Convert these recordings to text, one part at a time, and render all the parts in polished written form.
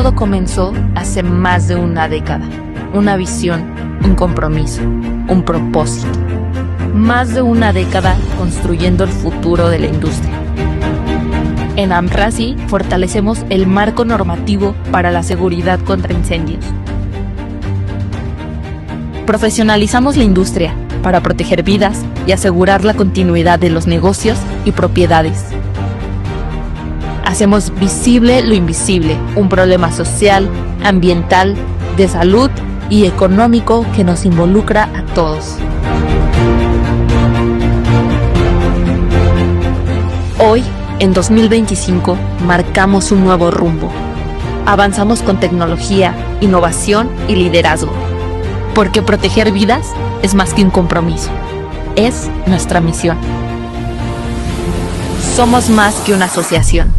Todo comenzó hace más de una década. Una visión, un compromiso, un propósito. Más de una década construyendo el futuro de la industria. En AMRASI fortalecemos el marco normativo para la seguridad contra incendios. Profesionalizamos la industria para proteger vidas y asegurar la continuidad de los negocios y propiedades. Hacemos visible lo invisible, un problema social, ambiental, de salud y económico que nos involucra a todos. Hoy, en 2025, marcamos un nuevo rumbo. Avanzamos con tecnología, innovación y liderazgo. Porque proteger vidas es más que un compromiso. Es nuestra misión. Somos más que una asociación.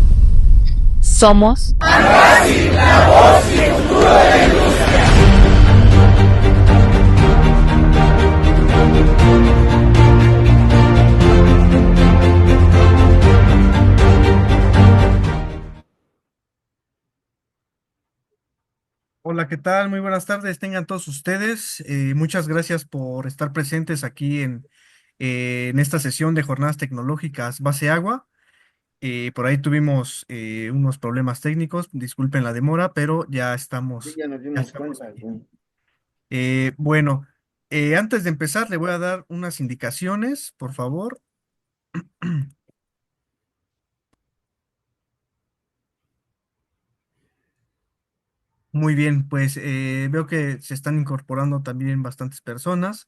Somos AMRASI, la voz y el futuro de la industria. Hola, ¿qué tal? Muy buenas tardes, tengan todos ustedes. Muchas gracias por estar presentes aquí en esta sesión de jornadas tecnológicas base agua. Por ahí tuvimos unos problemas técnicos, disculpen la demora, pero ya Sí, estamos. ya nos Ya dimos estamos cuenta. aquí. Sí. Bueno, antes de empezar, le voy a dar unas indicaciones, por favor. Muy bien, pues veo que se están incorporando también bastantes personas.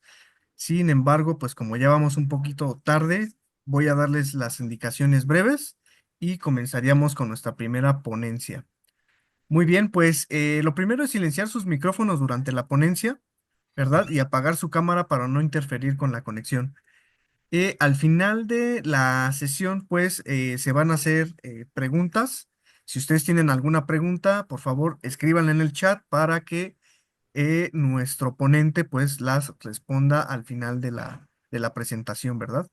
Sin embargo, pues como ya vamos un poquito tarde, voy a darles las indicaciones breves y comenzaríamos con nuestra primera ponencia. Muy bien, pues lo primero es silenciar sus micrófonos durante la ponencia, ¿verdad? Y apagar su cámara para no interferir con la conexión. Al final de la sesión, pues se van a hacer preguntas. Si ustedes tienen alguna pregunta, por favor, escríbanla en el chat para que nuestro ponente pues las responda al final de la presentación, ¿verdad?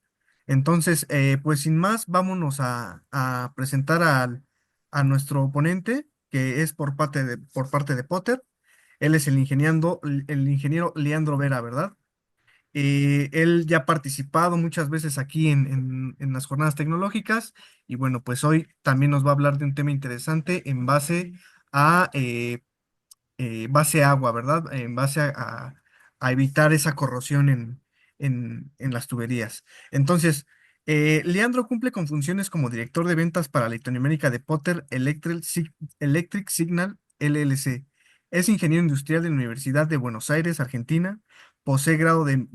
Entonces, pues sin más, vámonos a presentar a nuestro ponente, que es por parte de Potter. Él es el ingeniero Leandro Vera, ¿verdad? Él ya ha participado muchas veces aquí en las jornadas tecnológicas y bueno, pues hoy también nos va a hablar de un tema interesante en a base a agua, ¿verdad? En base a evitar esa corrosión en las tuberías. Entonces, Leandro cumple con funciones como director de ventas para Latinoamérica de Potter Electric Signal LLC. Es ingeniero industrial de la Universidad de Buenos Aires, Argentina. Posee grado de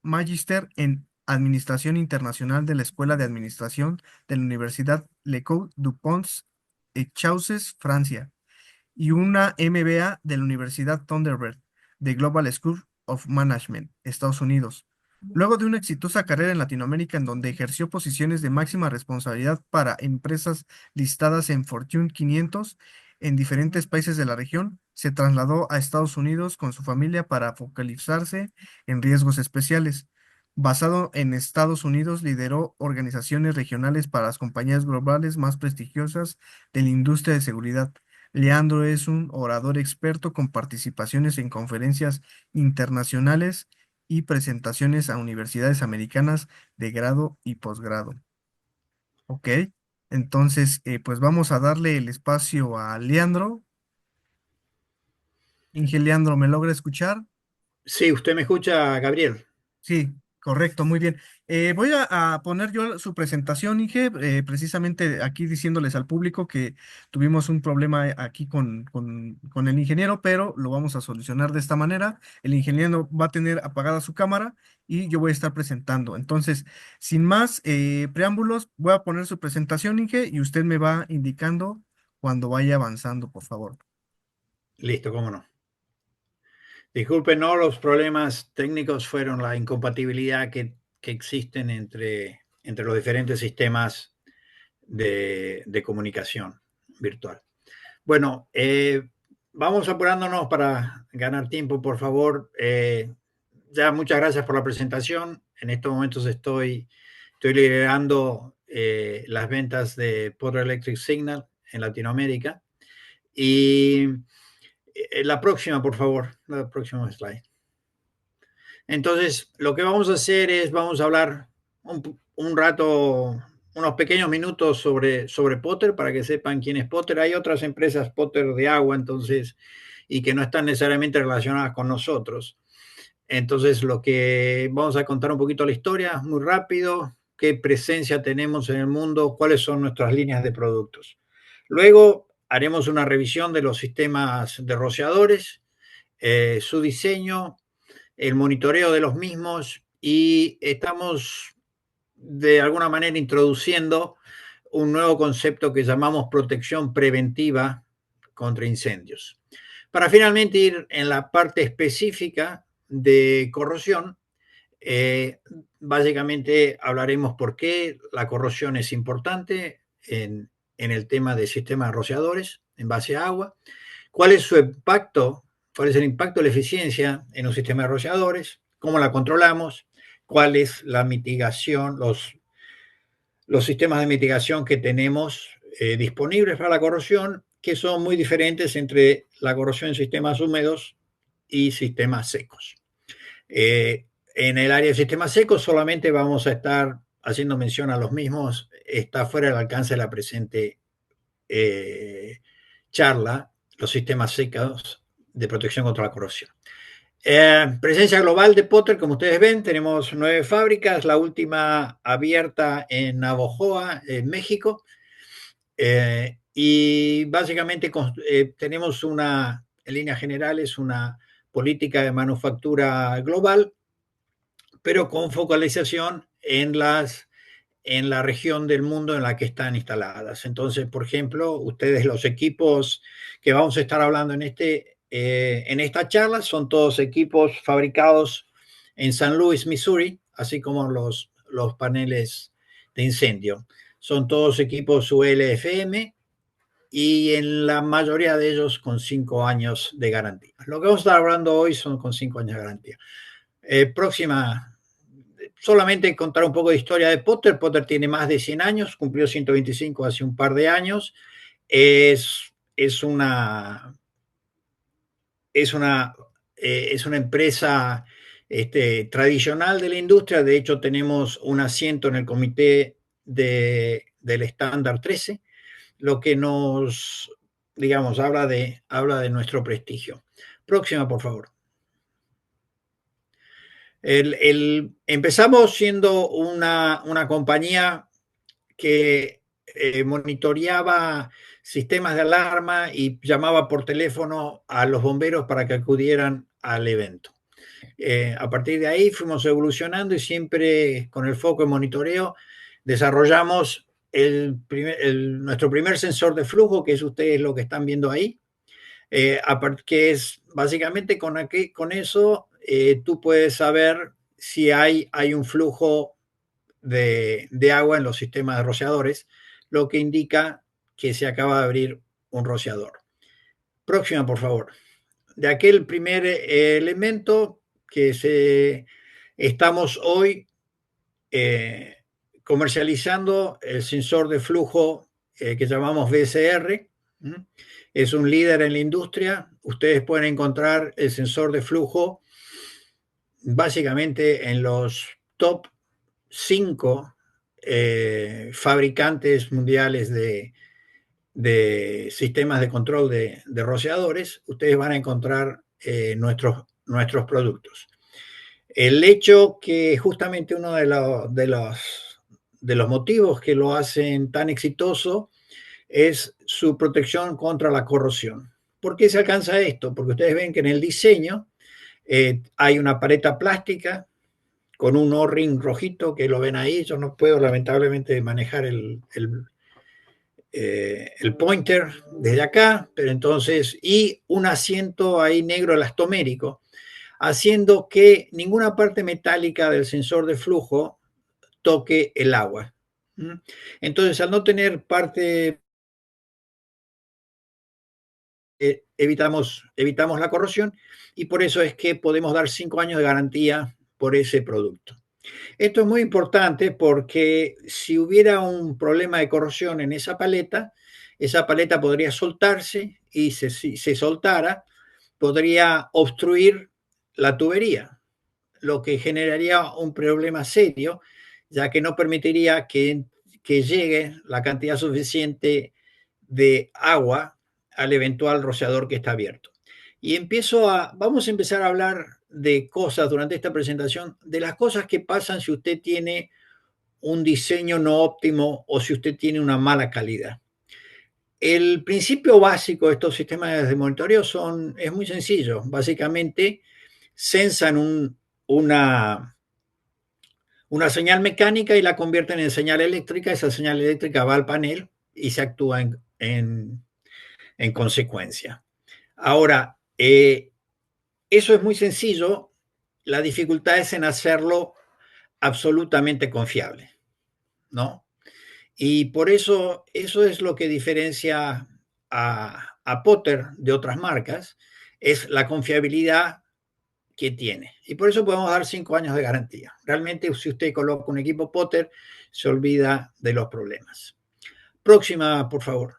Magister en Administración Internacional de la Escuela de Administración de la Universidad Lecaux du Pont et Chauces, Francia y una MBA de la Universidad Thunderbird de Global School of Management, Estados Unidos. Luego de una exitosa carrera en Latinoamérica en donde ejerció posiciones de máxima responsabilidad para empresas listadas en Fortune 500 en diferentes países de la región, se trasladó a Estados Unidos con su familia para focalizarse en riesgos especiales. Basado en Estados Unidos, lideró organizaciones regionales para las compañías globales más prestigiosas de la industria de seguridad. Leandro es un orador experto con participaciones en conferencias internacionales y presentaciones a universidades americanas de grado y posgrado. Ok, entonces pues vamos a darle el espacio a Leandro. Inge Leandro, ¿me logra escuchar? Sí, ¿usted me escucha, Gabriel? Sí, correcto, muy bien. Voy a poner yo su presentación, Inge, precisamente aquí diciéndoles al público que tuvimos un problema aquí con el ingeniero, pero lo vamos a solucionar de esta manera. El ingeniero va a tener apagada su cámara y yo voy a estar presentando. Entonces, sin más preámbulos, voy a poner su presentación, Inge, y usted me va indicando cuando vaya avanzando, por favor. Listo, cómo no. Disculpen, no, los problemas técnicos fueron la incompatibilidad que existen entre los diferentes sistemas de comunicación virtual. Bueno, vamos apurándonos para ganar tiempo, por favor. Ya muchas gracias por la presentación. En estos momentos estoy liderando las ventas de Potter Electric Signal en Latinoamérica. Y la próxima, por favor, la próxima slide. Entonces, lo que vamos a hacer es, vamos a hablar un rato, unos pequeños minutos sobre Potter, para que sepan quién es Potter. Hay otras empresas Potter de agua, entonces, y que no están necesariamente relacionadas con nosotros. Entonces, lo que vamos a contar un poquito la historia, muy rápido, qué presencia tenemos en el mundo, cuáles son nuestras líneas de productos. Luego haremos una revisión de los sistemas de rociadores, su diseño, el monitoreo de los mismos, y estamos de alguna manera introduciendo un nuevo concepto que llamamos protección preventiva contra incendios. Para finalmente ir en la parte específica de corrosión, básicamente hablaremos por qué la corrosión es importante en el tema de sistemas rociadores en base a agua, cuál es su impacto, cuál es el impacto de la eficiencia en un sistema de rociadores, cómo la controlamos, cuál es la mitigación, los sistemas de mitigación que tenemos disponibles para la corrosión, que son muy diferentes entre la corrosión en sistemas húmedos y sistemas secos. En el área de sistemas secos solamente vamos a estar haciendo mención a los mismos, está fuera del alcance de la presente charla, los sistemas secos de protección contra la corrosión. Presencia global de Potter, como ustedes ven, tenemos 9 fábricas, la última abierta en Navojoa, en México, y básicamente tenemos en líneas generales, una política de manufactura global, pero con focalización en la región del mundo en la que están instaladas. Entonces, por ejemplo, ustedes, los equipos que vamos a estar hablando en esta charla son todos equipos fabricados en San Luis, Missouri, así como los paneles de incendio. Son todos equipos ULFM y en la mayoría de ellos con 5 años de garantía. Lo que vamos a estar hablando hoy son con 5 años de garantía. Próxima. Solamente contar un poco de historia de Potter. Potter tiene más de 100 años, cumplió 125 hace un par de años. Es una empresa tradicional de la industria. De hecho, tenemos un asiento en el comité del estándar 13, lo que nos, digamos, habla de nuestro prestigio. Próxima, por favor. Empezamos siendo una compañía que monitoreaba sistemas de alarma y llamaba por teléfono a los bomberos para que acudieran al evento. A partir de ahí fuimos evolucionando y siempre con el foco en monitoreo desarrollamos nuestro primer sensor de flujo, que es ustedes lo que están viendo ahí, que es básicamente con eso tú puedes saber si hay un flujo de agua en los sistemas de rociadores, lo que indica que se acaba de abrir un rociador. Próxima, por favor. De aquel primer elemento que estamos hoy comercializando el sensor de flujo que llamamos VSR. Es un líder en la industria. Ustedes pueden encontrar el sensor de flujo básicamente en los top 5 fabricantes mundiales de sistemas de control de rociadores. Ustedes van a encontrar nuestros productos. El hecho que justamente uno de los motivos que lo hacen tan exitoso es su protección contra la corrosión. ¿Por qué se alcanza esto? Porque ustedes ven que en el diseño hay una paleta plástica con un O-ring rojito, que lo ven ahí. Yo no puedo lamentablemente manejar el pointer desde acá, pero entonces, y un asiento ahí negro elastomérico, haciendo que ninguna parte metálica del sensor de flujo toque el agua. Entonces, al no tener parte, evitamos la corrosión, y por eso es que podemos dar 5 años de garantía por ese producto. Esto es muy importante porque si hubiera un problema de corrosión en esa paleta podría soltarse y si se soltara, podría obstruir la tubería, lo que generaría un problema serio, ya que no permitiría que llegue la cantidad suficiente de agua al eventual rociador que está abierto. Y vamos a empezar a hablar de cosas durante esta presentación, de las cosas que pasan si usted tiene un diseño no óptimo o si usted tiene una mala calidad. El principio básico de estos sistemas de monitoreo es muy sencillo. Básicamente, censan una señal mecánica y la convierten en señal eléctrica. Esa señal eléctrica va al panel y se actúa en consecuencia. Ahora, eso es muy sencillo. La dificultad es en hacerlo absolutamente confiable, ¿no? Y por eso es lo que diferencia a Potter de otras marcas, es la confiabilidad que tiene. Y por eso podemos dar 5 años de garantía. Realmente, si usted coloca un equipo Potter, se olvida de los problemas. Próxima, por favor.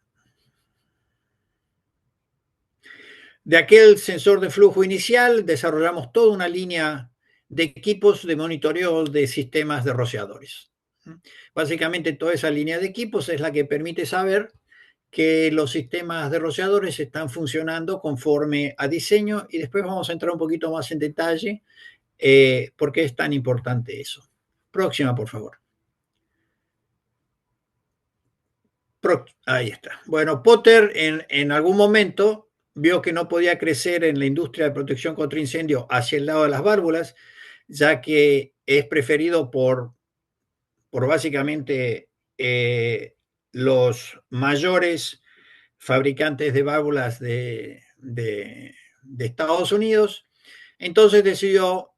De aquel sensor de flujo inicial, desarrollamos toda una línea de equipos de monitoreo de sistemas de rociadores. Básicamente, toda esa línea de equipos es la que permite saber que los sistemas de rociadores están funcionando conforme a diseño, y después vamos a entrar un poquito más en detalle por qué es tan importante eso. Próxima, por favor. Ahí está. Bueno, Potter en algún momento vio que no podía crecer en la industria de protección contra incendio hacia el lado de las válvulas, ya que es preferido por básicamente los mayores fabricantes de válvulas de Estados Unidos. Entonces decidió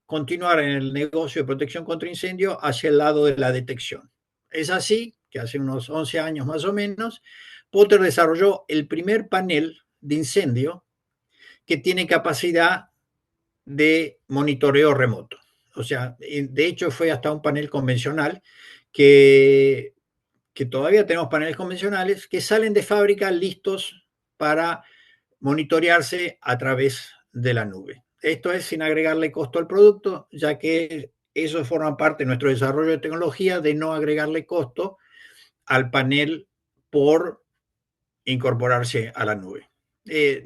continuar en el negocio de protección contra incendio hacia el lado de la detección. Es así que hace unos 11 años más o menos, Potter desarrolló el primer panel de incendio que tiene capacidad de monitoreo remoto. O sea, de hecho fue hasta un panel convencional que todavía tenemos paneles convencionales que salen de fábrica listos para monitorearse a través de la nube. Esto es sin agregarle costo al producto, ya que eso forma parte de nuestro desarrollo de tecnología, de no agregarle costo al panel por incorporarse a la nube.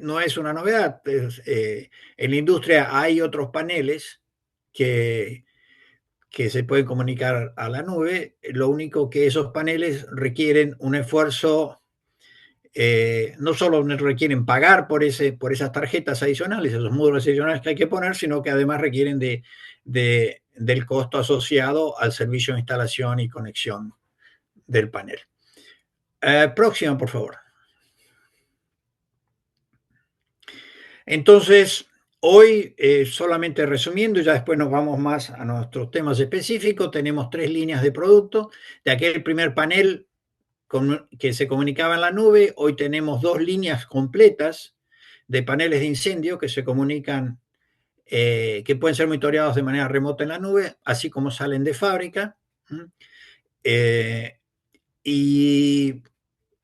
No es una novedad. En la industria hay otros paneles que se pueden comunicar a la nube. Lo único que esos paneles requieren un esfuerzo, no solo requieren pagar por esas tarjetas adicionales, esos módulos adicionales que hay que poner, sino que además requieren del costo asociado al servicio de instalación y conexión del panel. Próxima, por favor. Entonces, hoy, solamente resumiendo, ya después nos vamos más a nuestros temas específicos, tenemos 3 líneas de producto. De aquel primer panel que se comunicaba en la nube, hoy tenemos 2 líneas completas de paneles de incendio que se comunican, que pueden ser monitoreados de manera remota en la nube, así como salen de fábrica. Y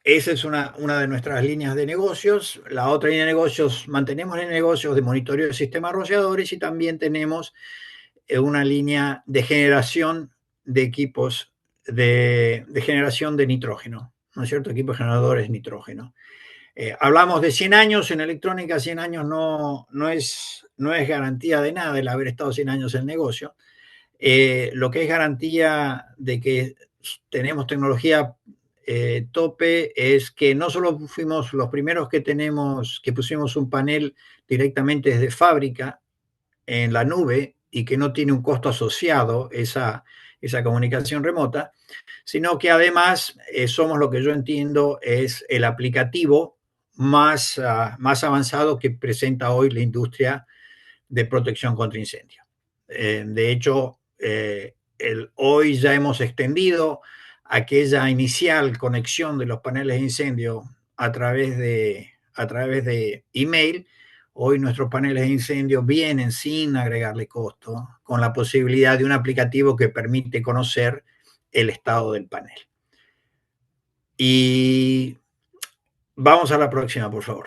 esa es una de nuestras líneas de negocios. La otra línea de negocios, mantenemos en negocios de monitoreo de sistemas rociadores, y también tenemos una línea de generación de equipos de generación de nitrógeno, ¿no es cierto? Equipos generadores de nitrógeno. Hablamos de 100 años en electrónica. 100 años no es garantía de nada el haber estado 100 años en el negocio. Lo que es garantía de que tenemos tecnología tope es que no solo fuimos los primeros que pusimos un panel directamente desde fábrica en la nube y que no tiene un costo asociado esa comunicación remota, sino que además somos, lo que yo entiendo, es el aplicativo más avanzado que presenta hoy la industria de protección contra incendio. De hecho, hoy ya hemos extendido aquella inicial conexión de los paneles de incendio a través de email. Hoy nuestros paneles de incendio vienen sin agregarle costo, con la posibilidad de un aplicativo que permite conocer el estado del panel. Y Vamos a la próxima, por favor.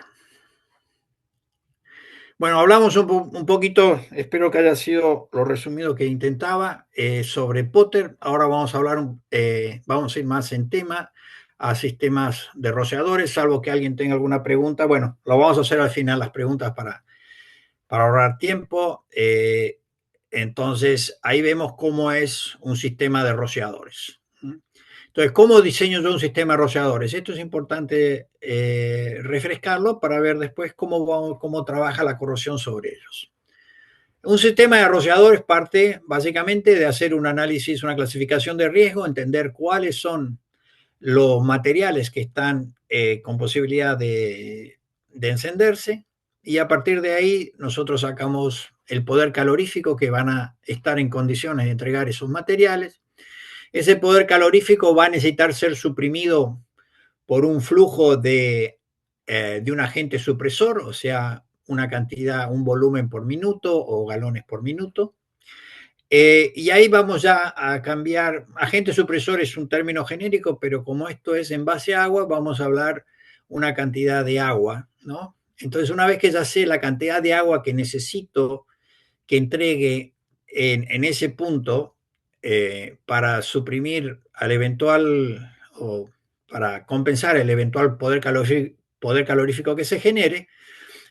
Bueno, hablamos un poquito, espero que haya sido lo resumido que intentaba, sobre Potter. Ahora vamos a hablar, vamos a ir más en tema a sistemas de rociadores, salvo que alguien tenga alguna pregunta. Bueno, lo vamos a hacer al final, las preguntas para ahorrar tiempo. Entonces, ahí vemos cómo es un sistema de rociadores. Entonces, ¿cómo diseño yo un sistema de rociadores? Esto es importante refrescarlo para ver después cómo trabaja la corrosión sobre ellos. Un sistema de rociadores parte básicamente de hacer un análisis, una clasificación de riesgo, entender cuáles son los materiales que están con posibilidad de encenderse, y a partir de ahí nosotros sacamos el poder calorífico que van a estar en condiciones de entregar esos materiales. Ese poder calorífico va a necesitar ser suprimido por un flujo de un agente supresor, o sea, una cantidad, un volumen por minuto o galones por minuto. Y ahí vamos ya a cambiar. Agente supresor es un término genérico, pero como esto es en base a agua, vamos a hablar una cantidad de agua, ¿no? Entonces, una vez que ya sé la cantidad de agua que necesito que entregue en ese punto para suprimir al eventual o para compensar el eventual poder calorífico que se genere,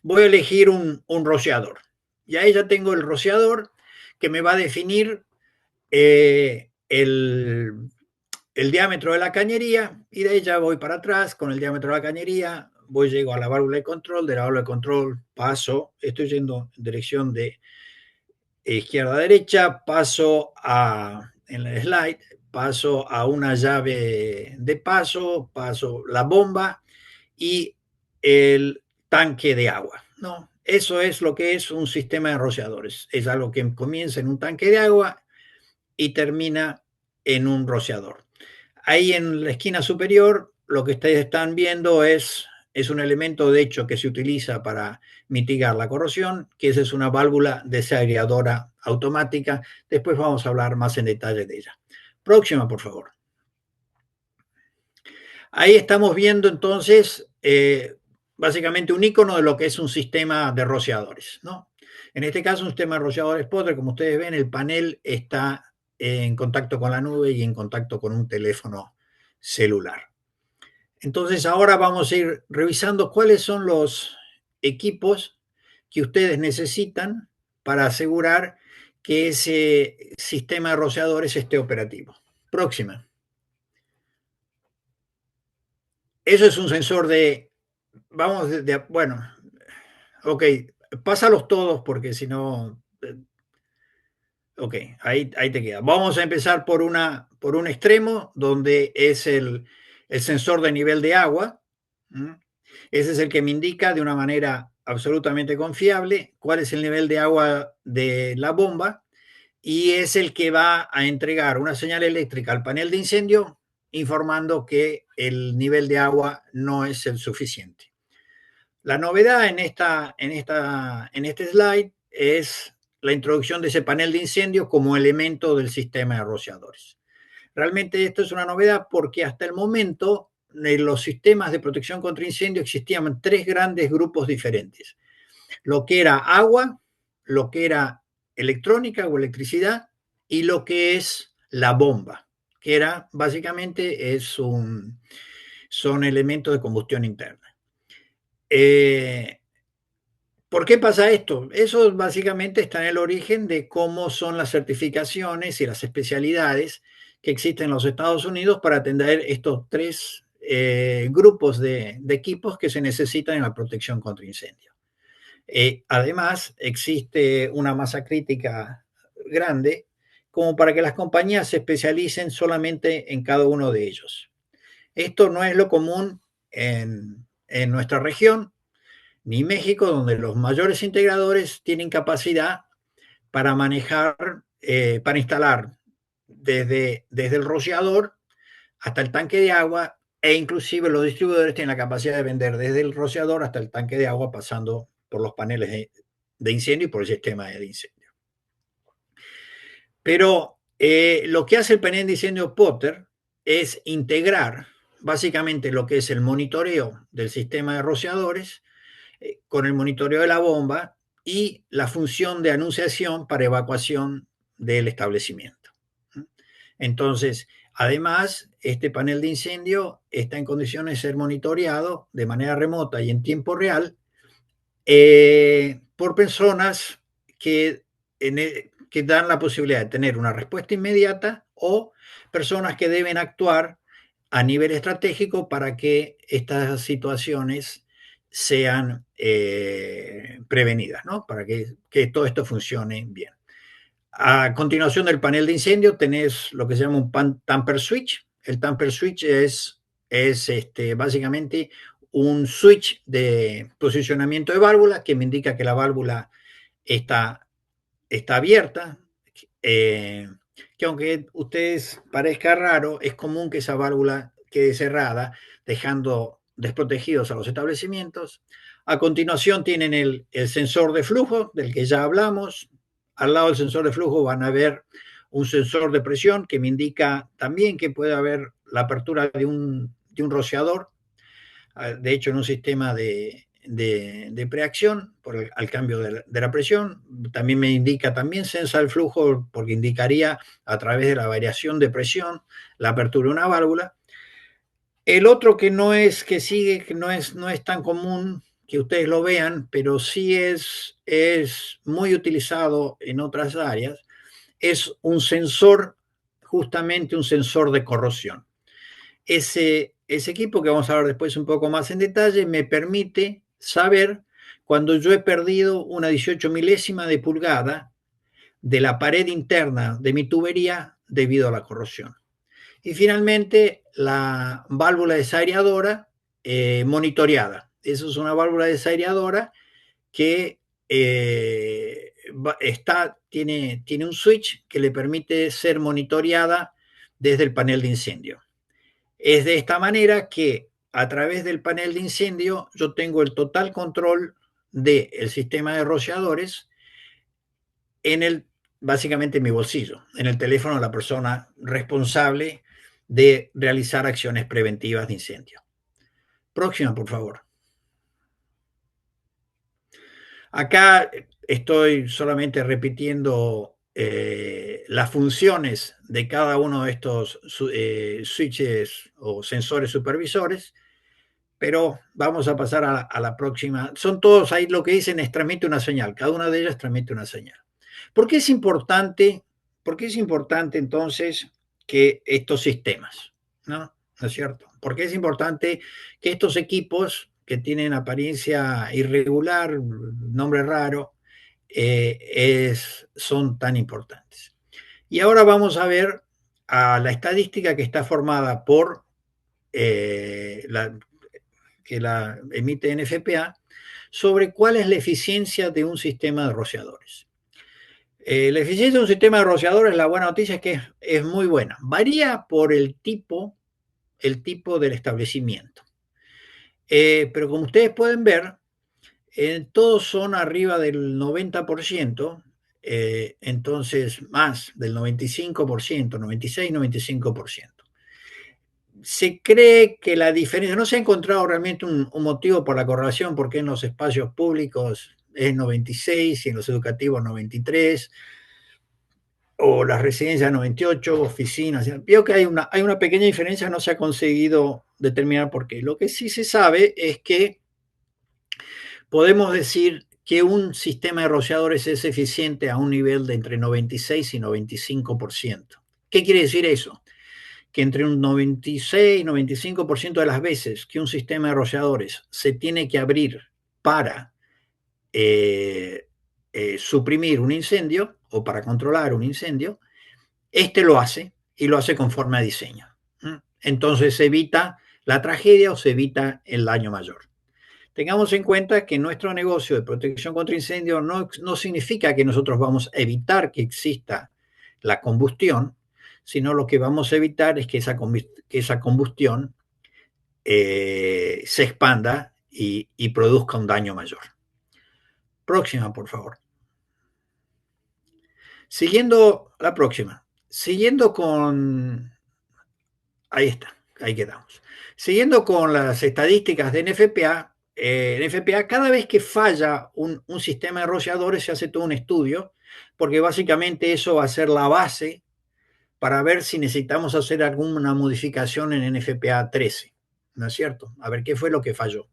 voy a elegir un rociador. Y ahí ya tengo el rociador que me va a definir el diámetro de la cañería, y de ahí ya voy para atrás con el diámetro de la cañería, llego a la válvula de control, de la válvula de control paso, estoy yendo en dirección de izquierda a derecha, en el slide, paso a una llave de paso la bomba y el tanque de agua, ¿no? Eso es lo que es un sistema de rociadores. Es algo que comienza en un tanque de agua y termina en un rociador. Ahí en la esquina superior, lo que ustedes están viendo es un elemento, de hecho, que se utiliza para mitigar la corrosión, que esa es una válvula desagregadora automática. Después vamos a hablar más en detalle de ella. Próxima, por favor. Ahí estamos viendo entonces básicamente un icono de lo que es un sistema de rociadores, ¿no? En este caso, un sistema de rociadores Potter, como ustedes ven, el panel está en contacto con la nube y en contacto con un teléfono celular. Entonces, ahora vamos a ir revisando cuáles son los equipos que ustedes necesitan para asegurar que ese sistema de rociadores esté operativo. Próxima. Eso es un sensor bueno, ok, pásalos todos porque si no, ok, ahí te queda. Vamos a empezar por un extremo donde es el sensor de nivel de agua. Ese es el que me indica de una manera absolutamente confiable cuál es el nivel de agua de la bomba, y es el que va a entregar una señal eléctrica al panel de incendio informando que el nivel de agua no es el suficiente. La novedad en este slide es la introducción de ese panel de incendio como elemento del sistema de rociadores. Realmente esto es una novedad porque hasta el momento en los sistemas de protección contra incendio existían tres grandes grupos diferentes: lo que era agua, lo que era electrónica o electricidad y lo que es la bomba, que era básicamente son elementos de combustión interna. ¿Por qué pasa esto? Eso básicamente está en el origen de cómo son las certificaciones y las especialidades que existen en los Estados Unidos para atender estos tres grupos de equipos que se necesitan en la protección contra incendio. Además, existe una masa crítica grande como para que las compañías se especialicen solamente en cada uno de ellos. Esto no es lo común en nuestra región, ni México, donde los mayores integradores tienen capacidad para manejar, para instalar desde el rociador hasta el tanque de agua, e inclusive los distribuidores tienen la capacidad de vender desde el rociador hasta el tanque de agua, pasando por los paneles de incendio y por el sistema de incendio. Pero lo que hace el panel de incendio Potter es integrar básicamente lo que es el monitoreo del sistema de rociadores con el monitoreo de la bomba y la función de anunciación para evacuación del establecimiento. Entonces, además, este panel de incendio está en condiciones de ser monitoreado de manera remota y en tiempo real por personas que, que dan la posibilidad de tener una respuesta inmediata o personas que deben actuar a nivel estratégico para que estas situaciones sean prevenidas, ¿no? Para que todo esto funcione bien. A continuación del panel de incendio tenés lo que se llama un tamper switch. El tamper switch es básicamente un switch de posicionamiento de válvula que me indica que la válvula está abierta, que aunque a ustedes parezca raro, es común que esa válvula quede cerrada, dejando desprotegidos a los establecimientos. A continuación tienen el sensor de flujo, del que ya hablamos. Al lado del sensor de flujo van a ver un sensor de presión que me indica también que puede haber la apertura de un rociador, de hecho en un sistema de preacción al cambio de la presión. También me indica, también sensa el flujo porque indicaría a través de la variación de presión la apertura de una válvula. El otro que no es que sigue, que no es tan común que ustedes lo vean, pero sí es muy utilizado en otras áreas, es un sensor, justamente un sensor de corrosión. Ese equipo, que vamos a ver después un poco más en detalle, me permite saber cuando yo he perdido una 18 milésima de pulgada de la pared interna de mi tubería debido a la corrosión. Y finalmente, la válvula desaireadora monitoreada. Eso es una válvula desaireadora que tiene un switch que le permite ser monitoreada desde el panel de incendio. Es de esta manera que a través del panel de incendio yo tengo el total control del sistema de rociadores básicamente en mi bolsillo, en el teléfono de la persona responsable de realizar acciones preventivas de incendio. Próxima, por favor. Acá estoy solamente repitiendo las funciones de cada uno de estos switches o sensores supervisores, pero vamos a pasar a la próxima. Son todos ahí, lo que dicen es transmite una señal, cada una de ellas transmite una señal. ¿Por qué es importante entonces que estos sistemas, ¿no es cierto? ¿Por qué es importante que estos equipos que tienen apariencia irregular, nombre raro, son tan importantes? Y ahora vamos a ver a la estadística que está formada por que la emite NFPA sobre cuál es la eficiencia de un sistema de rociadores. La eficiencia de un sistema de rociadores, la buena noticia es que es muy buena. Varía por el tipo del establecimiento. Pero como ustedes pueden ver, todos son arriba del 90%, entonces más del 95%, 96, 95%. Se cree que la diferencia, no se ha encontrado realmente un motivo por la correlación, porque en los espacios públicos es 96 y en los educativos 93, o las residencias 98, oficinas. Veo que hay una pequeña diferencia, no se ha conseguido determinar por qué. Lo que sí se sabe es que podemos decir que un sistema de rociadores es eficiente a un nivel de entre 96 y 95%. ¿Qué quiere decir eso? Que entre un 96 y 95% de las veces que un sistema de rociadores se tiene que abrir para suprimir un incendio o para controlar un incendio, lo hace y lo hace conforme a diseño. Entonces se evita la tragedia o se evita el daño mayor. Tengamos en cuenta que nuestro negocio de protección contra incendio no significa que nosotros vamos a evitar que exista la combustión, sino lo que vamos a evitar es que esa combustión se expanda y produzca un daño mayor. Próxima, por favor. Siguiendo con... Ahí está. ahí quedamos. Siguiendo con las estadísticas de NFPA, cada vez que falla un sistema de rociadores se hace todo un estudio, porque básicamente eso va a ser la base para ver si necesitamos hacer alguna modificación en NFPA 13, ¿no es cierto? A ver qué fue lo que falló,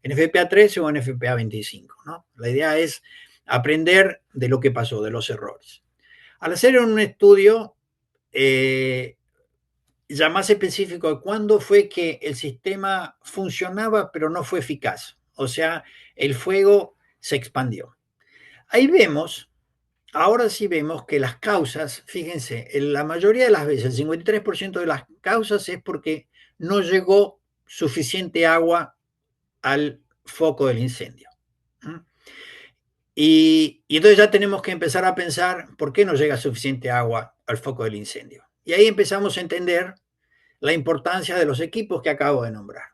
NFPA 13 o NFPA 25, ¿no? La idea es aprender de lo que pasó, de los errores. Al hacer un estudio ya más específico de cuándo fue que el sistema funcionaba pero no fue eficaz, o sea, el fuego se expandió. Ahí vemos, ahora sí vemos que las causas, fíjense, la mayoría de las veces, el 53% de las causas es porque no llegó suficiente agua al foco del incendio. Y entonces ya tenemos que empezar a pensar por qué no llega suficiente agua al foco del incendio. Y ahí empezamos a entender la importancia de los equipos que acabo de nombrar.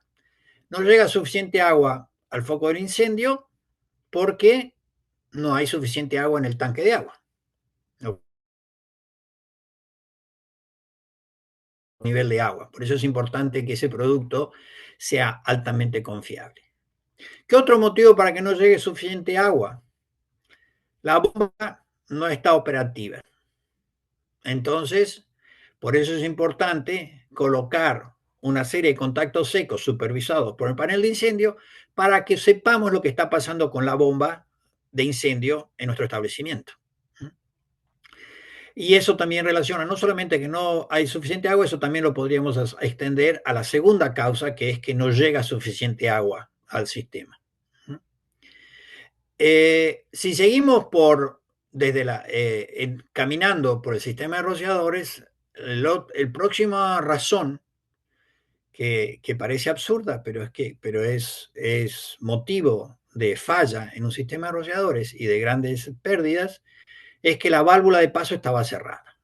No llega suficiente agua al foco del incendio porque no hay suficiente agua en el tanque de agua. Nivel de agua. Por eso es importante que ese producto sea altamente confiable. ¿Qué otro motivo para que no llegue suficiente agua? La bomba no está operativa. Entonces, por eso es importante colocar una serie de contactos secos supervisados por el panel de incendio para que sepamos lo que está pasando con la bomba de incendio en nuestro establecimiento. Y eso también relaciona, no solamente que no hay suficiente agua, eso también lo podríamos extender a la segunda causa, que es que no llega suficiente agua al sistema. Si seguimos caminando por el sistema de rociadores, el próxima razón que parece absurda, pero es motivo de falla en un sistema de rociadores y de grandes pérdidas, es que la válvula de paso estaba cerrada.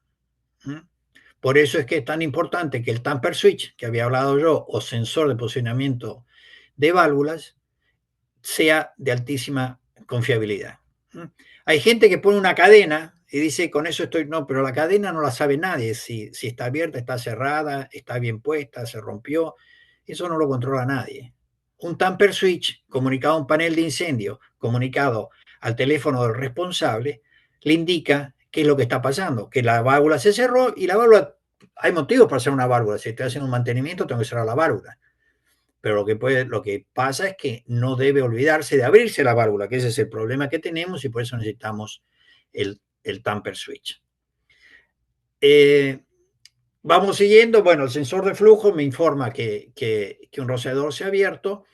Por eso es que es tan importante que el tamper switch, que había hablado yo, o sensor de posicionamiento de válvulas, sea de altísima confiabilidad. Hay gente que pone una cadena y dice, con eso estoy, no, pero la cadena no la sabe nadie, si está abierta, está cerrada, está bien puesta, se rompió, eso no lo controla nadie. Un tamper switch comunicado a un panel de incendio, comunicado al teléfono del responsable, le indica qué es lo que está pasando, que la válvula se cerró y la válvula, hay motivos para hacer una válvula, si estoy haciendo un mantenimiento tengo que cerrar la válvula. Pero lo que pasa es que no debe olvidarse de abrirse la válvula, que ese es el problema que tenemos y por eso necesitamos el tamper switch. Vamos siguiendo, bueno, el sensor de flujo me informa que un rociador se ha abierto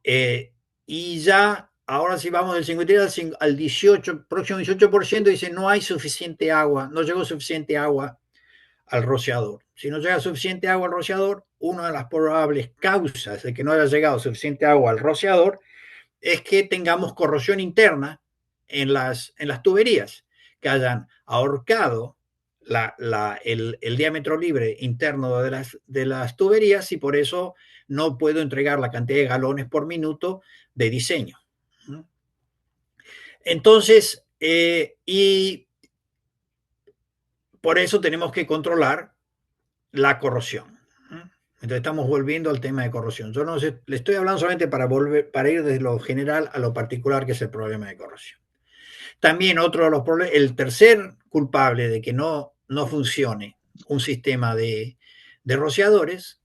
y ya, ahora sí vamos del 53 al 18, próximo 18%, dice no hay suficiente agua, no llegó suficiente agua al rociador. Si no llega suficiente agua al rociador, una de las probables causas de que no haya llegado suficiente agua al rociador es que tengamos corrosión interna en las tuberías, que hayan ahorcado el diámetro libre interno de las tuberías y por eso no puedo entregar la cantidad de galones por minuto de diseño. Entonces, y por eso tenemos que controlar la corrosión. Entonces estamos volviendo al tema de corrosión. Yo no sé, le estoy hablando solamente para ir desde lo general a lo particular, que es el problema de corrosión. También otro de los problemas, el tercer culpable de que no funcione un sistema de rociadores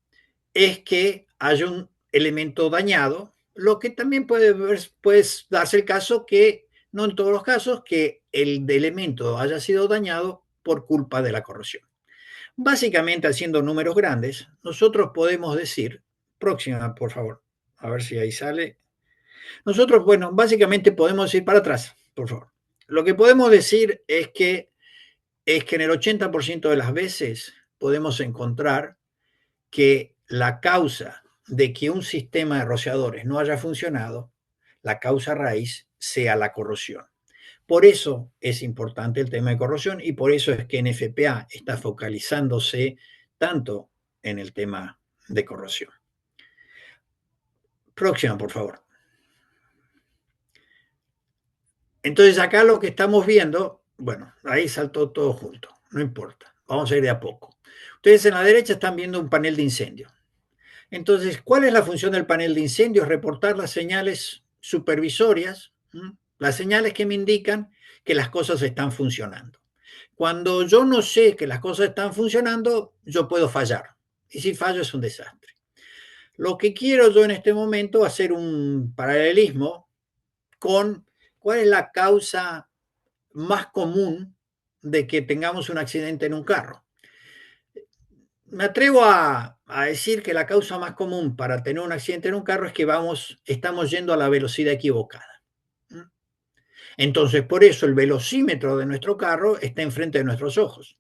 es que haya un elemento dañado, lo que también puede darse el caso que, no en todos los casos, que el elemento haya sido dañado por culpa de la corrosión. Básicamente, haciendo números grandes, nosotros podemos decir, próxima, por favor, a ver si ahí sale. Nosotros, bueno, básicamente podemos ir para atrás, por favor. Lo que podemos decir es que en el 80% de las veces podemos encontrar que la causa de que un sistema de rociadores no haya funcionado, la causa raíz sea la corrosión. Por eso es importante el tema de corrosión y por eso es que NFPA está focalizándose tanto en el tema de corrosión. Próxima, por favor. Entonces acá lo que estamos viendo, bueno, ahí saltó todo junto, no importa, vamos a ir de a poco. Ustedes en la derecha están viendo un panel de incendio. Entonces, ¿cuál es la función del panel de incendio? Es reportar las señales supervisorias, las señales que me indican que las cosas están funcionando. Cuando yo no sé que las cosas están funcionando, yo puedo fallar. Y si fallo es un desastre. Lo que quiero yo en este momento es hacer un paralelismo con cuál es la causa más común de que tengamos un accidente en un carro. Me atrevo a decir que la causa más común para tener un accidente en un carro es que estamos yendo a la velocidad equivocada. Entonces, por eso el velocímetro de nuestro carro está enfrente de nuestros ojos.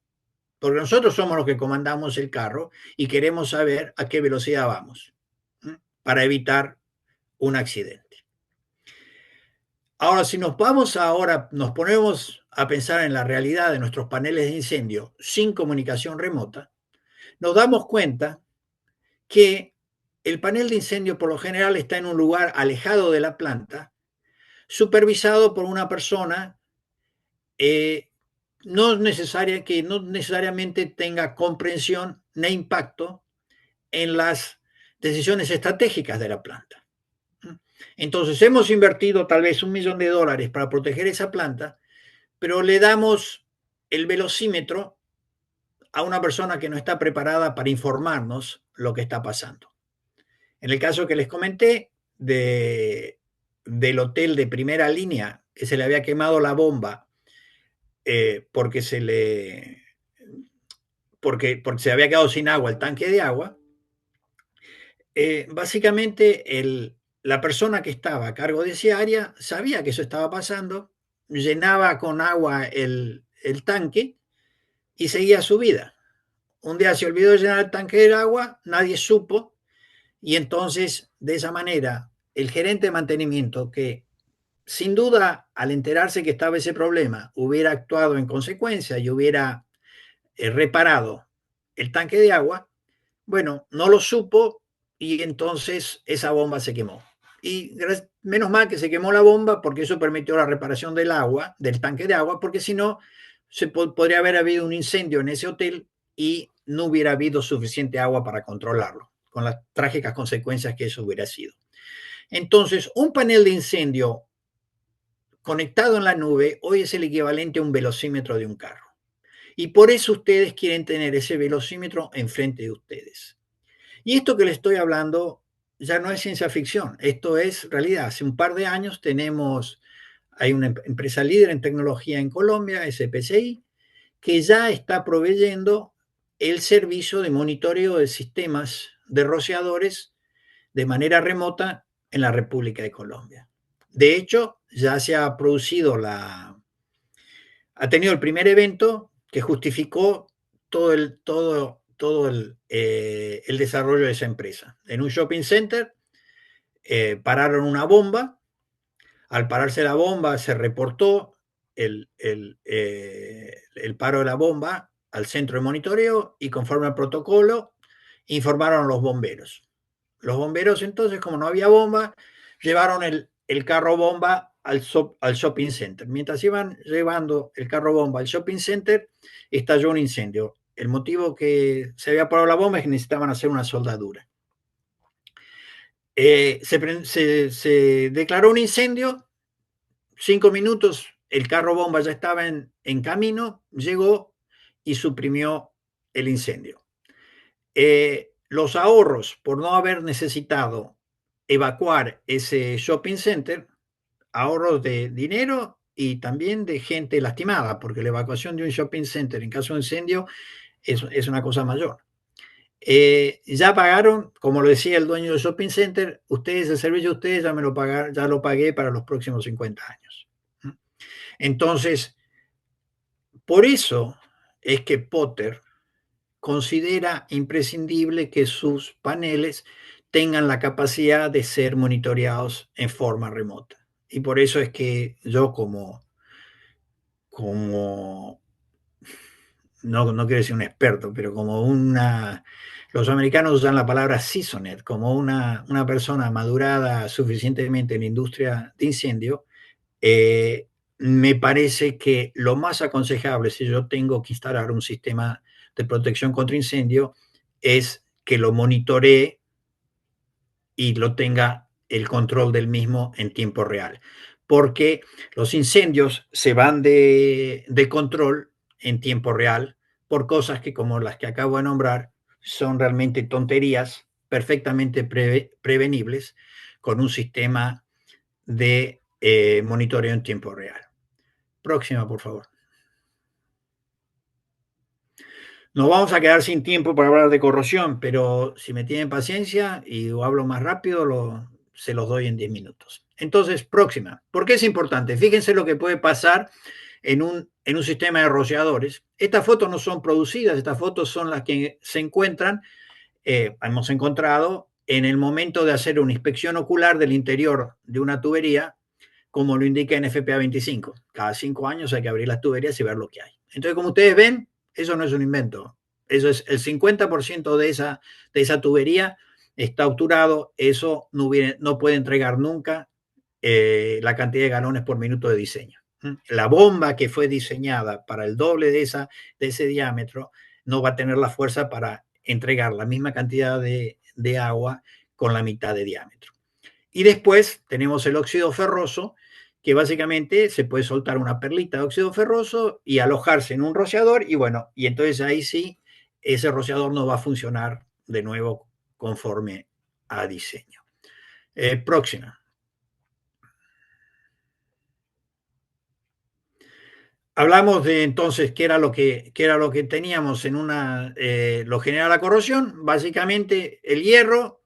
Porque nosotros somos los que comandamos el carro y queremos saber a qué velocidad vamos para evitar un accidente. Ahora, si nos ponemos a pensar en la realidad de nuestros paneles de incendio sin comunicación remota, nos damos cuenta que el panel de incendio por lo general está en un lugar alejado de la planta, supervisado por una persona que no necesariamente tenga comprensión ni impacto en las decisiones estratégicas de la planta. Entonces, hemos invertido tal vez $1 millón para proteger esa planta, pero le damos el velocímetro a una persona que no está preparada para informarnos lo que está pasando. En el caso que les comenté del hotel de primera línea, que se le había quemado la bomba porque se había quedado sin agua el tanque de agua, básicamente la persona que estaba a cargo de esa área sabía que eso estaba pasando, llenaba con agua el tanque y seguía su vida. Un día se olvidó de llenar el tanque de agua, nadie supo, y entonces de esa manera el gerente de mantenimiento, que sin duda al enterarse que estaba ese problema hubiera actuado en consecuencia y hubiera reparado el tanque de agua, bueno, no lo supo y entonces esa bomba se quemó. Y menos mal que se quemó la bomba porque eso permitió la reparación del agua, del tanque de agua, porque si no, podría haber habido un incendio en ese hotel y no hubiera habido suficiente agua para controlarlo, con las trágicas consecuencias que eso hubiera sido. Entonces, un panel de incendio conectado en la nube hoy es el equivalente a un velocímetro de un carro. Y por eso ustedes quieren tener ese velocímetro enfrente de ustedes. Y esto que les estoy hablando ya no es ciencia ficción, esto es realidad. Hace un par de años hay una empresa líder en tecnología en Colombia, SPCI, que ya está proveyendo el servicio de monitoreo de sistemas de rociadores de manera remota en la República de Colombia. De hecho, ya se ha tenido el primer evento que justificó todo el desarrollo de esa empresa. En un shopping center pararon una bomba. Al pararse la bomba se reportó el paro de la bomba al centro de monitoreo y conforme al protocolo informaron a los bomberos. Los bomberos entonces, como no había bomba, llevaron el carro bomba al shopping center. Mientras iban llevando el carro bomba al shopping center, estalló un incendio. El motivo que se había parado la bomba es que necesitaban hacer una soldadura. Se declaró un incendio, 5 minutos, el carro bomba ya estaba en camino, llegó y suprimió el incendio. Los ahorros por no haber necesitado evacuar ese shopping center, ahorros de dinero y también de gente lastimada, porque la evacuación de un shopping center en caso de incendio es una cosa mayor. Ya pagaron, como lo decía el dueño del shopping center, ustedes, el servicio de ustedes ya lo pagué para los próximos 50 años. Entonces, por eso es que Potter considera imprescindible que sus paneles tengan la capacidad de ser monitoreados en forma remota. Y por eso es que yo no quiero decir un experto, pero los americanos usan la palabra seasoned, como una persona madurada suficientemente en la industria de incendio, me parece que lo más aconsejable si yo tengo que instalar un sistema de protección contra incendio es que lo monitoree y lo tenga el control del mismo en tiempo real. Porque los incendios se van de control en tiempo real por cosas que, como las que acabo de nombrar, son realmente tonterías perfectamente prevenibles con un sistema de monitoreo en tiempo real. Próxima, por favor. Nos vamos a quedar sin tiempo para hablar de corrosión, pero si me tienen paciencia y hablo más rápido, se los doy en 10 minutos. Entonces, próxima. ¿Por qué es importante? Fíjense lo que puede pasar en un sistema de rociadores. Estas fotos no son producidas, estas fotos son las que se encuentran, hemos encontrado en el momento de hacer una inspección ocular del interior de una tubería, como lo indica en FPA 25. Cada 5 años hay que abrir las tuberías y ver lo que hay. Entonces, como ustedes ven, eso no es un invento. Eso es el 50% de esa tubería está obturado. Eso no puede entregar nunca la cantidad de galones por minuto de diseño. La bomba que fue diseñada para el doble de ese diámetro no va a tener la fuerza para entregar la misma cantidad de agua con la mitad de diámetro. Y después tenemos el óxido ferroso, que básicamente se puede soltar una perlita de óxido ferroso y alojarse en un rociador, y bueno, y entonces ahí sí, ese rociador no va a funcionar de nuevo conforme a diseño. Próxima. Hablamos de entonces qué era lo que teníamos en lo genera la corrosión, básicamente el hierro,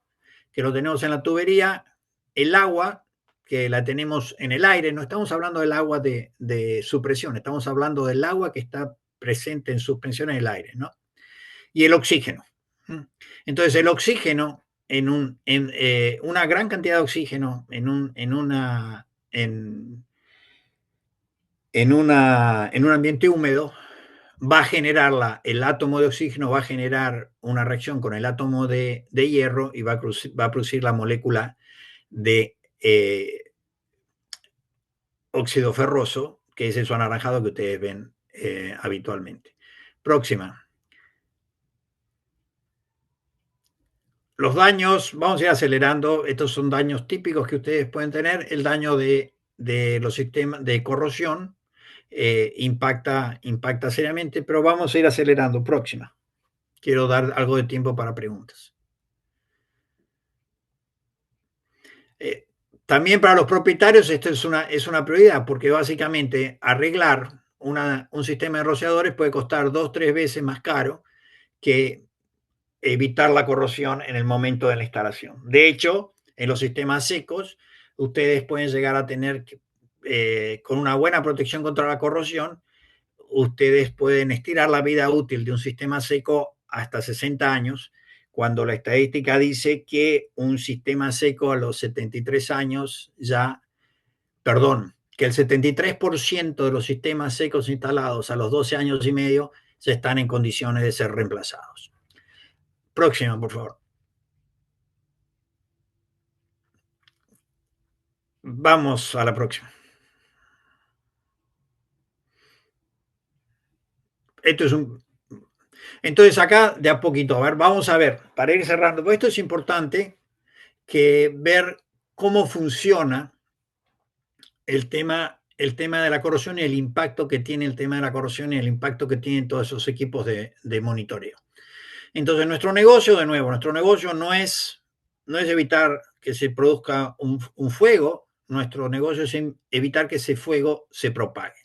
que lo tenemos en la tubería, el agua, que la tenemos en el aire. No estamos hablando del agua de supresión, estamos hablando del agua que está presente en suspensión en el aire, ¿no? Y el oxígeno. Entonces, el oxígeno, una gran cantidad de oxígeno en un ambiente húmedo va a generar el átomo de oxígeno, va a generar una reacción con el átomo de hierro y va a producir la molécula de óxido ferroso, que es eso anaranjado que ustedes ven habitualmente. Próxima. Los daños, vamos a ir acelerando, estos son daños típicos que ustedes pueden tener. El daño de los sistemas de corrosión impacta seriamente, pero vamos a ir acelerando. Próxima. Quiero dar algo de tiempo para preguntas. También para los propietarios esto es una prioridad, porque básicamente arreglar un sistema de rociadores puede costar 2 o 3 veces más caro que evitar la corrosión en el momento de la instalación. De hecho, en los sistemas secos, ustedes pueden llegar a tener, con una buena protección contra la corrosión, ustedes pueden estirar la vida útil de un sistema seco hasta 60 años, cuando la estadística dice que un sistema seco a los 73 años que el 73% de los sistemas secos instalados a los 12 años y medio ya están en condiciones de ser reemplazados. Próxima, por favor. Vamos a la próxima. Entonces acá de a poquito, a ver, vamos a ver, para ir cerrando, pues esto es importante que ver cómo funciona el tema de la corrosión y el impacto que tiene el tema de la corrosión y el impacto que tienen todos esos equipos de monitoreo. Entonces nuestro negocio no es evitar que se produzca un fuego, nuestro negocio es evitar que ese fuego se propague.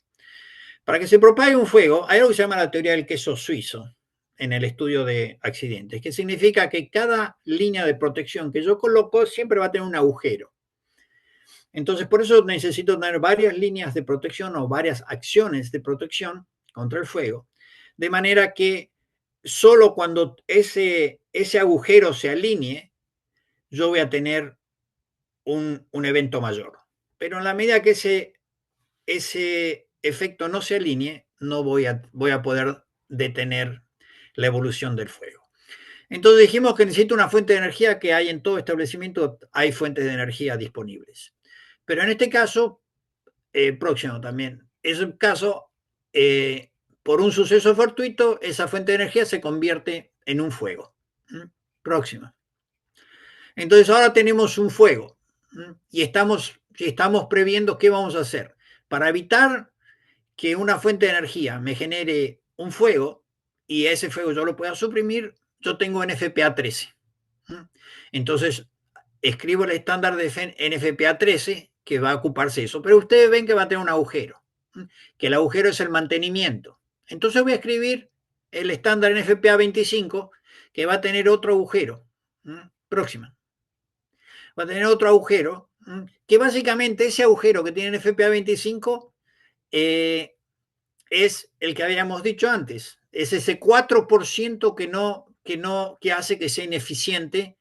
Para que se propague un fuego, hay algo que se llama la teoría del queso suizo en el estudio de accidentes, que significa que cada línea de protección que yo coloco siempre va a tener un agujero. Entonces, por eso necesito tener varias líneas de protección o varias acciones de protección contra el fuego, de manera que solo cuando ese agujero se alinee, yo voy a tener un evento mayor. Pero en la medida que ese efecto no se alinee, no voy a poder detener la evolución del fuego. Entonces dijimos que necesito una fuente de energía, que hay en todo establecimiento, hay fuentes de energía disponibles. Pero en este caso, próximo también, es un caso, por un suceso fortuito, esa fuente de energía se convierte en un fuego. Próxima. Entonces ahora tenemos un fuego y estamos previendo qué vamos a hacer. Para evitar que una fuente de energía me genere un fuego y ese fuego yo lo pueda suprimir, yo tengo NFPA 13. Entonces escribo el estándar de NFPA 13 que va a ocuparse de eso. Pero ustedes ven que va a tener un agujero, que el agujero es el mantenimiento. Entonces voy a escribir el estándar NFPA 25 que va a tener otro agujero. Próxima. Va a tener otro agujero, que básicamente ese agujero que tiene NFPA 25 es el que habíamos dicho antes. Es ese 4% que hace que sea ineficiente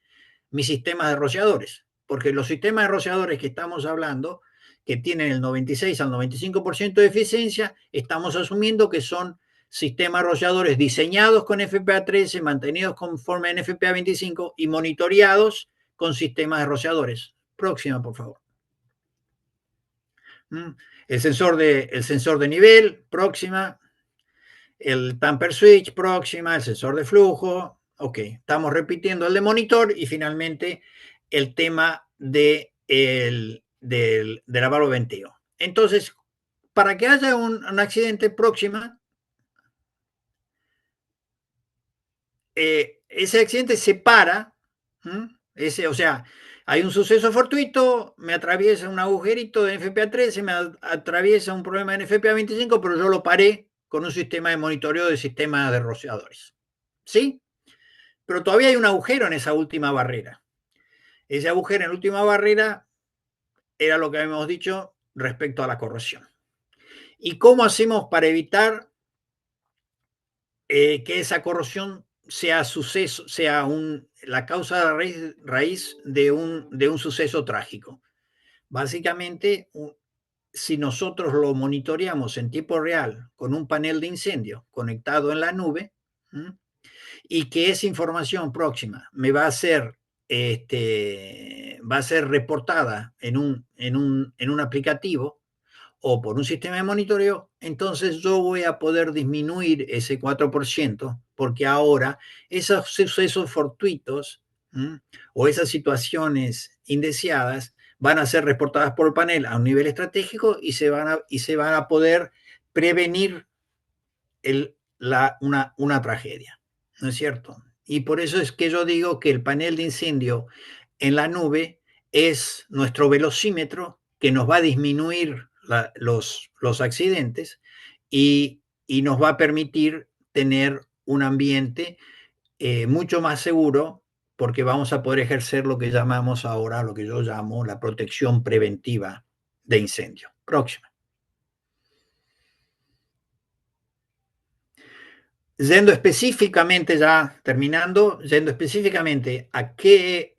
mi sistema de rociadores. Porque los sistemas de rociadores que estamos hablando, que tienen el 96 al 95% de eficiencia, estamos asumiendo que son sistemas rociadores diseñados con FPA 13, mantenidos conforme a NFPA 25 y monitoreados con sistemas de rociadores. Próxima, por favor. El sensor de nivel, próxima. El tamper switch, próxima. El sensor de flujo. Ok, estamos repitiendo el de monitor y finalmente el tema del lavado de venteo. Entonces, para que haya un accidente, próxima, ese accidente se para, o sea, hay un suceso fortuito, me atraviesa un agujerito de NFPA 13, me atraviesa un problema de NFPA 25, pero yo lo paré con un sistema de monitoreo de sistemas de rociadores. ¿Sí? Pero todavía hay un agujero en esa última barrera. Ese agujero en la última barrera era lo que habíamos dicho respecto a la corrosión. ¿Y cómo hacemos para evitar que esa corrosión sea la causa raíz de un suceso trágico? Básicamente, si nosotros lo monitoreamos en tiempo real con un panel de incendio conectado en la nube, y que esa información próxima me va a ser reportada en un aplicativo o por un sistema de monitoreo, entonces yo voy a poder disminuir ese 4%, porque ahora esos sucesos fortuitos o esas situaciones indeseadas van a ser reportadas por el panel a un nivel estratégico y se van a poder prevenir una tragedia, ¿no es cierto? Y por eso es que yo digo que el panel de incendio en la nube es nuestro velocímetro que nos va a disminuir los accidentes y nos va a permitir tener un ambiente mucho más seguro, porque vamos a poder ejercer lo que llamamos ahora, lo que yo llamo la protección preventiva de incendio. Próxima. Yendo específicamente, ya terminando, yendo específicamente a qué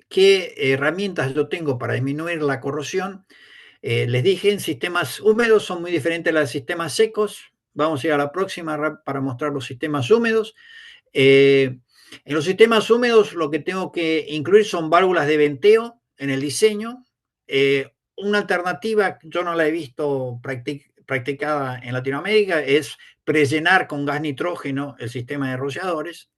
herramientas yo tengo para disminuir la corrosión, les dije, en sistemas húmedos son muy diferentes a los sistemas secos. Vamos a ir a la próxima para mostrar los sistemas húmedos. En los sistemas húmedos lo que tengo que incluir son válvulas de venteo en el diseño. Una alternativa, yo no la he visto practicada en Latinoamérica, es prellenar con gas nitrógeno el sistema de rociadores,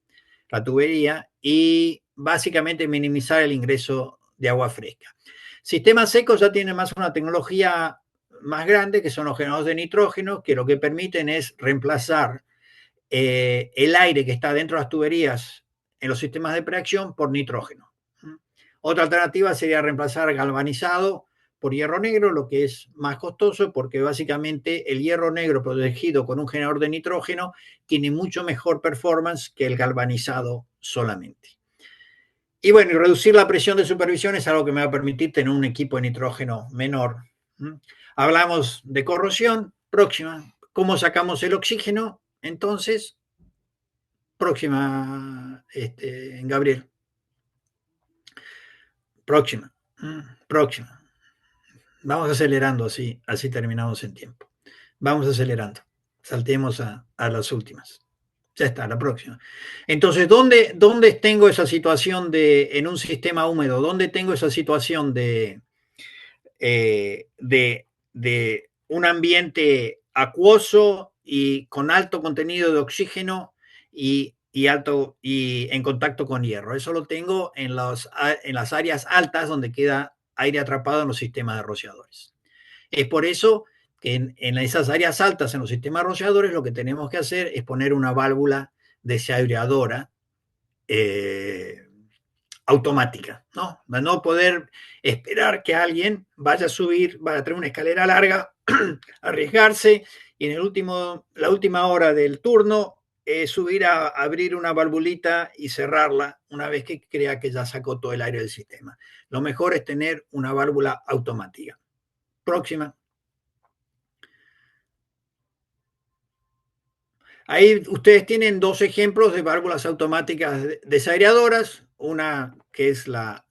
la tubería, y básicamente minimizar el ingreso de agua fresca. Sistemas secos ya tienen más una tecnología más grande, que son los generadores de nitrógeno, que lo que permiten es reemplazar el aire que está dentro de las tuberías en los sistemas de preacción por nitrógeno. Otra alternativa sería reemplazar galvanizado por hierro negro, lo que es más costoso porque básicamente el hierro negro protegido con un generador de nitrógeno tiene mucho mejor performance que el galvanizado solamente. Y bueno, y reducir la presión de supervisión es algo que me va a permitir tener un equipo de nitrógeno menor. Hablamos de corrosión. Próxima. ¿Cómo sacamos el oxígeno? Entonces, próxima, Gabriel. Próxima. Vamos acelerando, así terminamos en tiempo. Vamos acelerando. Saltemos a las últimas. Ya está, la próxima. Entonces, ¿dónde tengo esa situación en un sistema húmedo? ¿Dónde tengo esa situación de un ambiente acuoso y con alto contenido de oxígeno y y en contacto con hierro. Eso lo tengo en las áreas altas donde queda aire atrapado en los sistemas de rociadores. Es por eso que en esas áreas altas, en los sistemas rociadores, lo que tenemos que hacer es poner una válvula desaireadora automática, ¿no? Para no poder esperar que alguien vaya a subir, vaya a tener una escalera larga, arriesgarse y en la última hora del turno subir a abrir una valvulita y cerrarla una vez que crea que ya sacó todo el aire del sistema. Lo mejor es tener una válvula automática. Próxima. Ahí ustedes tienen dos ejemplos de válvulas automáticas desaireadoras, una que es la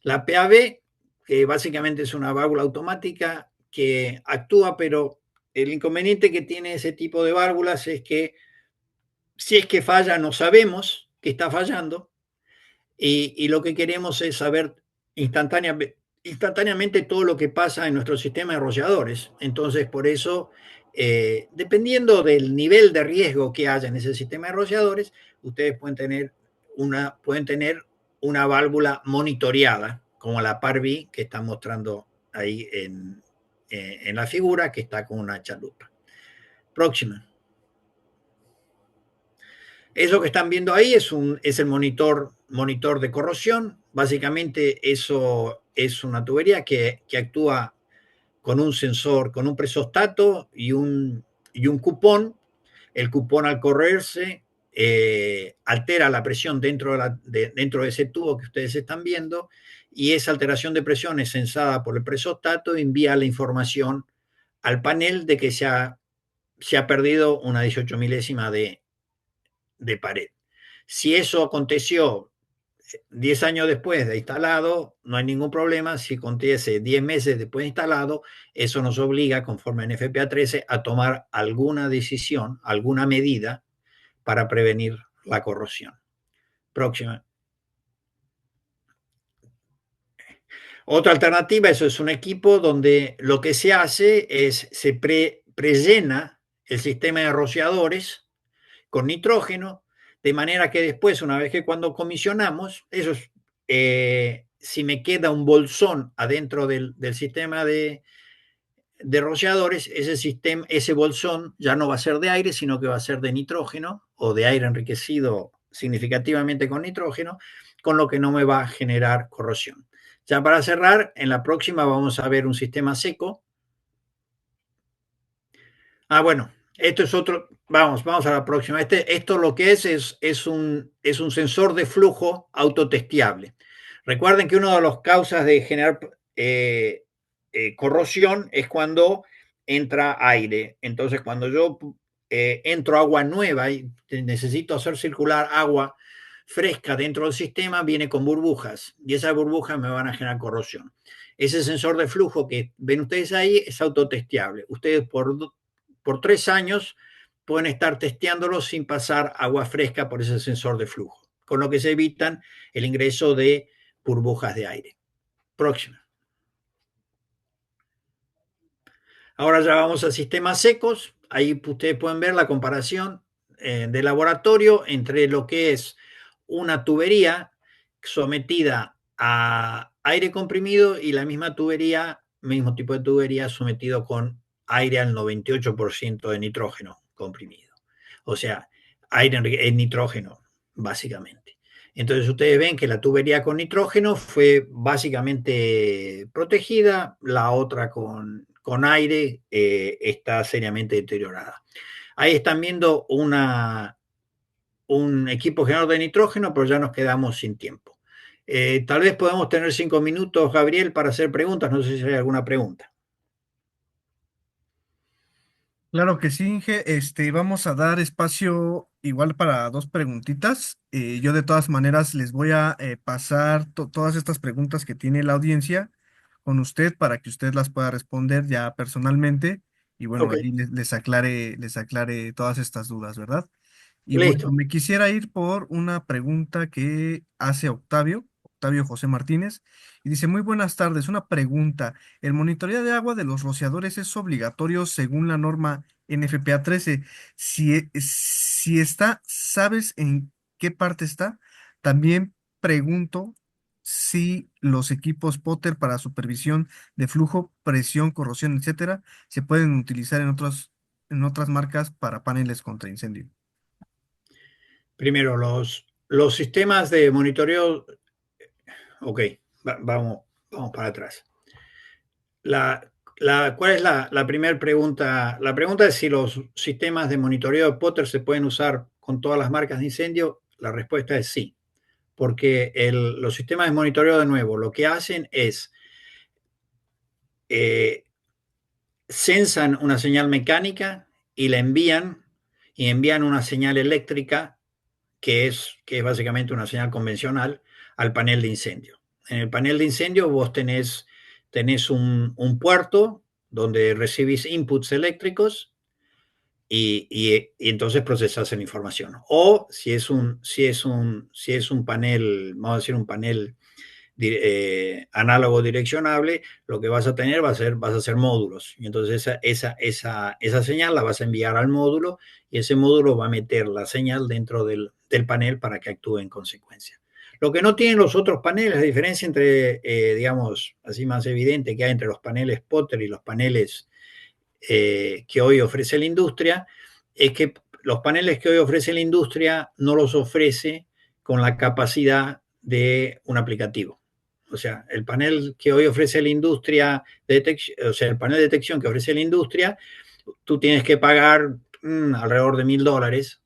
PAV, que básicamente es una válvula automática que actúa, pero el inconveniente que tiene ese tipo de válvulas es que si es que falla no sabemos que está fallando y lo que queremos es saber instantáneamente todo lo que pasa en nuestro sistema de rociadores. Entonces, por eso, dependiendo del nivel de riesgo que haya en ese sistema de rociadores, ustedes pueden tener una válvula monitoreada, como la PAR-B que está mostrando ahí en la figura, que está con una chalupa. Próxima. Eso que están viendo ahí es el monitor de corrosión. Básicamente eso es una tubería que actúa con un sensor, con un presostato y un cupón. El cupón al correrse altera la presión dentro de ese tubo que ustedes están viendo y esa alteración de presión es sensada por el presostato y envía la información al panel de que se ha perdido una 18 milésima de pared. Si eso aconteció 10 años después de instalado, no hay ningún problema. Si acontece 10 meses después de instalado, eso nos obliga, conforme a NFPA 13, a tomar alguna decisión, alguna medida para prevenir la corrosión. Próxima. Otra alternativa, eso es un equipo donde lo que se hace es se prellena el sistema de rociadores con nitrógeno, de manera que después, una vez que cuando comisionamos, si me queda un bolsón adentro del sistema de rociadores, ese bolsón ya no va a ser de aire, sino que va a ser de nitrógeno o de aire enriquecido significativamente con nitrógeno, con lo que no me va a generar corrosión. Ya para cerrar, en la próxima vamos a ver un sistema seco. Bueno, esto es otro, vamos a la próxima. Esto lo que es un sensor de flujo autotesteable. Recuerden que una de las causas de generar corrosión es cuando entra aire. Entonces, cuando yo entro agua nueva y necesito hacer circular agua fresca dentro del sistema, viene con burbujas y esas burbujas me van a generar corrosión. Ese sensor de flujo que ven ustedes ahí es autotesteable. Ustedes por 3 años pueden estar testeándolo sin pasar agua fresca por ese sensor de flujo, con lo que se evitan el ingreso de burbujas de aire. Próxima. Ahora ya vamos a sistemas secos. Ahí ustedes pueden ver la comparación de laboratorio entre lo que es una tubería sometida a aire comprimido y la misma tubería, mismo tipo de tubería sometido con aire al 98% de nitrógeno comprimido. O sea, aire en nitrógeno, básicamente. Entonces ustedes ven que la tubería con nitrógeno fue básicamente protegida, la otra con aire está seriamente deteriorada. Ahí están viendo un equipo generador de nitrógeno, pero ya nos quedamos sin tiempo. Tal vez podamos tener 5 minutos, Gabriel, para hacer preguntas. No sé si hay alguna pregunta. Claro que sí, Inge. Vamos a dar espacio igual para dos preguntitas. Yo de todas maneras les voy a pasar todas estas preguntas que tiene la audiencia con usted para que usted las pueda responder ya personalmente y bueno, Ok, ahí les aclare todas estas dudas, ¿verdad? Y bueno, listo. me quisiera ir por una pregunta que hace Octavio José Martínez, y dice, muy buenas tardes, una pregunta. ¿El monitoreo de agua de los rociadores es obligatorio según la norma NFPA 13? Si Si está, ¿sabes en qué parte está? También pregunto si los equipos Potter para supervisión de flujo, presión, corrosión, etcétera, se pueden utilizar en otras marcas para paneles contra incendio. Primero, los sistemas de monitoreo, ok, vamos para atrás. ¿Cuál es la primera pregunta? La pregunta es si los sistemas de monitoreo de Potter se pueden usar con todas las marcas de incendio. La respuesta es sí, porque los sistemas de monitoreo, de nuevo, lo que hacen es eh, censan una señal mecánica y la envían una señal eléctrica que es básicamente una señal convencional al panel de incendio. En el panel de incendio vos tenés un puerto donde recibís inputs eléctricos y entonces procesás la información. O si es un panel, vamos a decir un panel análogo direccionable, lo que vas a tener vas a hacer módulos. Y entonces esa señal la vas a enviar al módulo y ese módulo va a meter la señal dentro del panel para que actúe en consecuencia. Lo que no tienen los otros paneles, la diferencia entre, digamos, así más evidente que hay entre los paneles Potter y los paneles que hoy ofrece la industria, es que los paneles que hoy ofrece la industria no los ofrece con la capacidad de un aplicativo. O sea, el panel que hoy ofrece la industria, o sea, el panel de detección que ofrece la industria, tú tienes que pagar alrededor de $1.000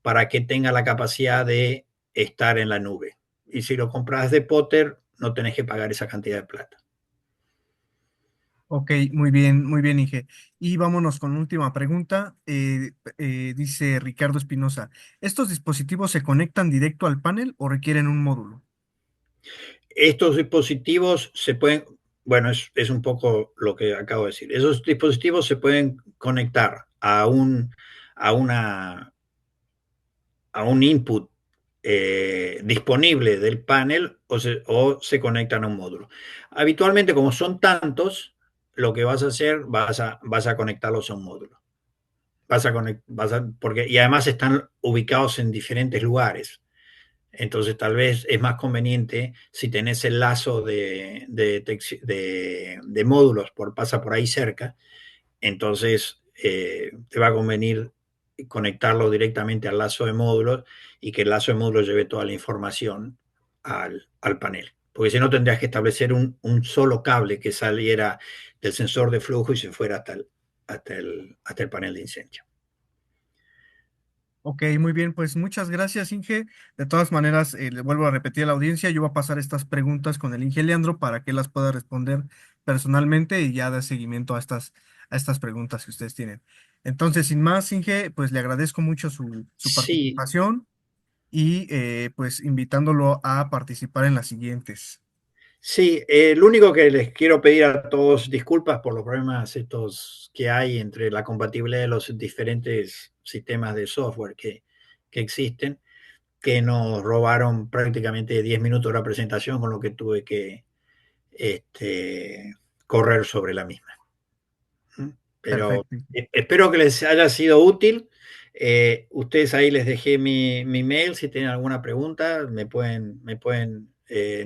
para que tenga la capacidad de estar en la nube. Y si lo compras de Potter, no tenés que pagar esa cantidad de plata. Ok, muy bien, Inge. Y vámonos con última pregunta. Dice Ricardo Espinosa, ¿estos dispositivos se conectan directo al panel o requieren un módulo? Estos dispositivos se pueden, bueno, es un poco lo que acabo de decir. Esos dispositivos se pueden conectar a, una, a un input disponible del panel o se conectan a un módulo. Habitualmente, como son tantos, lo que vas a hacer, vas a conectarlos a un módulo. Y además están ubicados en diferentes lugares. Entonces, tal vez es más conveniente si tenés el lazo de módulos pasa por ahí cerca, entonces te va a convenir conectarlo directamente al lazo de módulos y que el lazo de módulos lleve toda la información al panel. Porque si no, tendrías que establecer un solo cable que saliera del sensor de flujo y se fuera hasta el panel de incendio. Ok, muy bien, pues muchas gracias, Inge. De todas maneras, le vuelvo a repetir a la audiencia, yo voy a pasar estas preguntas con el Inge Leandro para que las pueda responder personalmente y ya dar seguimiento a estas preguntas que ustedes tienen. Entonces, sin más, Inge, pues le agradezco mucho su Sí, participación y pues invitándolo a participar en las siguientes. sí, lo único que les quiero pedir a todos, disculpas por los problemas estos que hay entre la compatibilidad de los diferentes sistemas de software que existen, que nos robaron prácticamente 10 minutos de la presentación, con lo que tuve que correr sobre la misma. Pero Perfecto. espero que les haya sido útil. Ustedes ahí les dejé mi mail. Si tienen alguna pregunta, no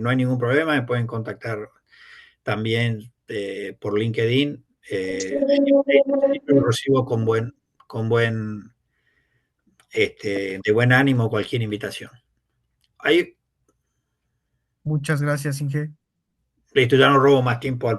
hay ningún problema, me pueden contactar también por LinkedIn. Siempre lo recibo de buen ánimo cualquier invitación. Ahí, Muchas gracias, Inge. listo, ya no robo más tiempo al